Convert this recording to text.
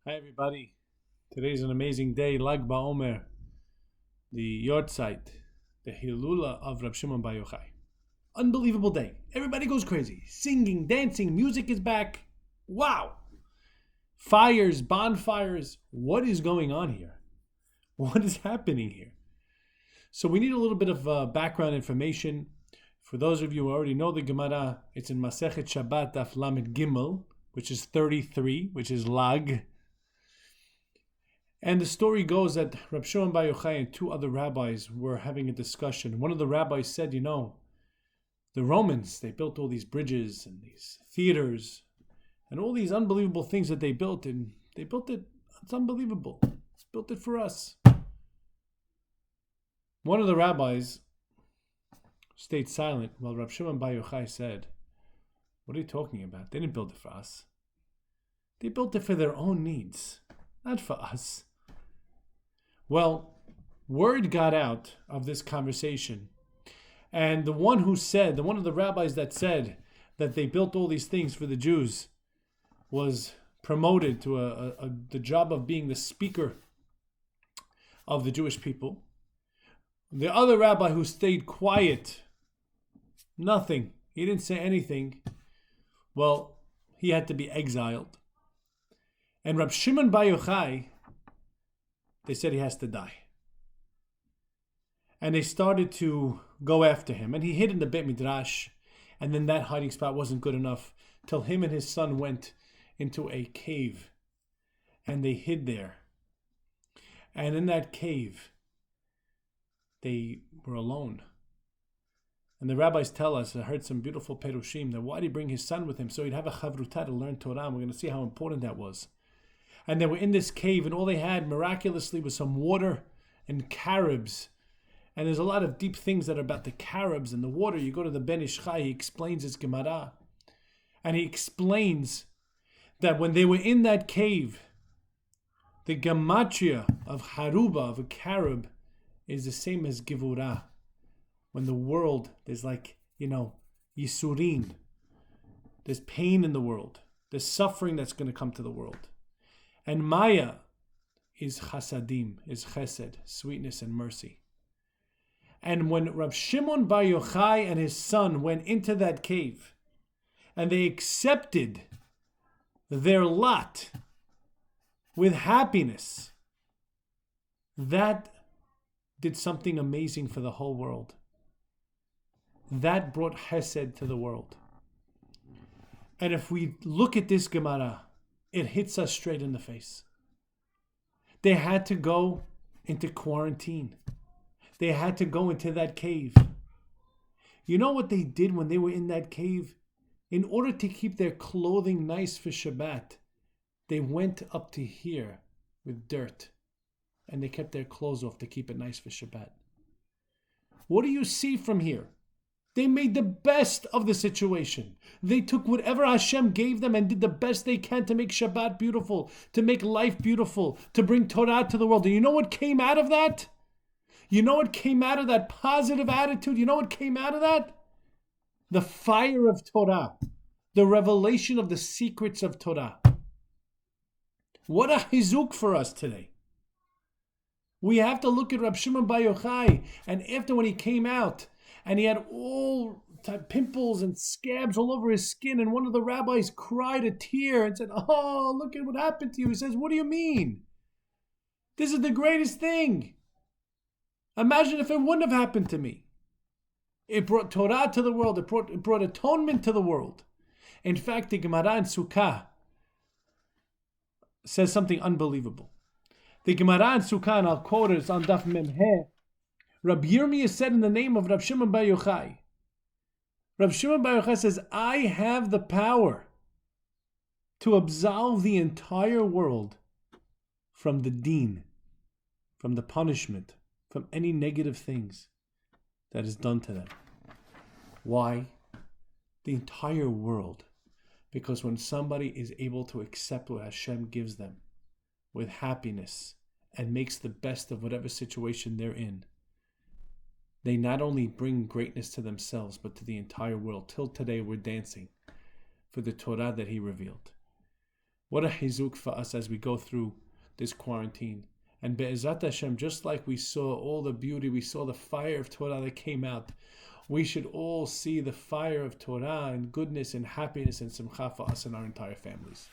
Hi everybody. Today's an amazing day, Lag BaOmer, the Yortzeit, the Hilula of Rab Shimon Bar Yochai. Unbelievable day. Everybody goes crazy. Singing, dancing, music is back. Wow. Fires, bonfires. What is going on here? What is happening here? So we need a little bit of background information. For those of you who already know the Gemara, it's in Masechet Shabbat Daf Lamed Gimel, which is 33, which is Lag. And the story goes that Rab Shimon Bar Yochai and two other rabbis were having a discussion. One of the rabbis said, the Romans, they built all these bridges and these theaters and all these unbelievable things that they built, and they built it, it's unbelievable. It's built it for us. One of the rabbis stayed silent while Rab Shimon Bar Yochai said, "What are you talking about? They didn't build it for us. They built it for their own needs, not for us." Well, word got out of this conversation, and the one of the rabbis that said that they built all these things for the Jews was promoted to the job of being the speaker of the Jewish people. The other rabbi who stayed quiet, nothing, he didn't say anything, well, he had to be exiled. And Rab Shimon Bar Yochai, they said he has to die. And they started to go after him. And he hid in the Beit Midrash. And then that hiding spot wasn't good enough till him and his son went into a cave. And they hid there. And in that cave, they were alone. And the rabbis tell us, I heard some beautiful perushim, that why did he bring his son with him? So he'd have a chavruta to learn Torah. And we're going to see how important that was. And they were in this cave, and all they had miraculously was some water and carobs. And there's a lot of deep things that are about the carobs and the water. You go to the Ben Ish Chai, he explains his Gemara. And he explains that when they were in that cave, the gematria of haruba, of a carob, is the same as givurah. When the world, there's yisurin. There's pain in the world. There's suffering that's going to come to the world. And Maya is chasadim, is chesed, sweetness and mercy. And when Rab Shimon Bar Yochai and his son went into that cave, and they accepted their lot with happiness, that did something amazing for the whole world. That brought chesed to the world. And if we look at this Gemara, it hits us straight in the face. They had to go into quarantine. They had to go into that cave. You know what they did when they were in that cave? In order to keep their clothing nice for Shabbat, they went up to here with dirt. And they kept their clothes off to keep it nice for Shabbat. What do you see from here? They made the best of the situation. They took whatever Hashem gave them and did the best they can to make Shabbat beautiful, to make life beautiful, to bring Torah to the world. And you know what came out of that? You know what came out of that positive attitude? You know what came out of that? The fire of Torah. The revelation of the secrets of Torah. What a Hizuk for us today. We have to look at Rab Shimon Bar Yochai, and after when he came out, and he had all pimples and scabs all over his skin, and one of the rabbis cried a tear and said, "Oh, look at what happened to you." He says, "What do you mean? This is the greatest thing. Imagine if it wouldn't have happened to me." It brought Torah to the world. It brought atonement to the world. In fact, the Gemara in Sukkah says something unbelievable. The Gemara in Sukkah, and I'll quote it, it's on Daf Mem He. Rabbi Yirmiyah said in the name of Rab Shimon Bar Yochai. Rab Shimon Bar Yochai says, "I have the power to absolve the entire world from the deen, from the punishment, from any negative things that is done to them." Why? The entire world. Because when somebody is able to accept what Hashem gives them with happiness and makes the best of whatever situation they're in, they not only bring greatness to themselves, but to the entire world. Till today, we're dancing for the Torah that he revealed. What a hizuk for us as we go through this quarantine. And Be'ezat Hashem, just like we saw all the beauty, we saw the fire of Torah that came out, we should all see the fire of Torah and goodness and happiness and simcha for us and our entire families.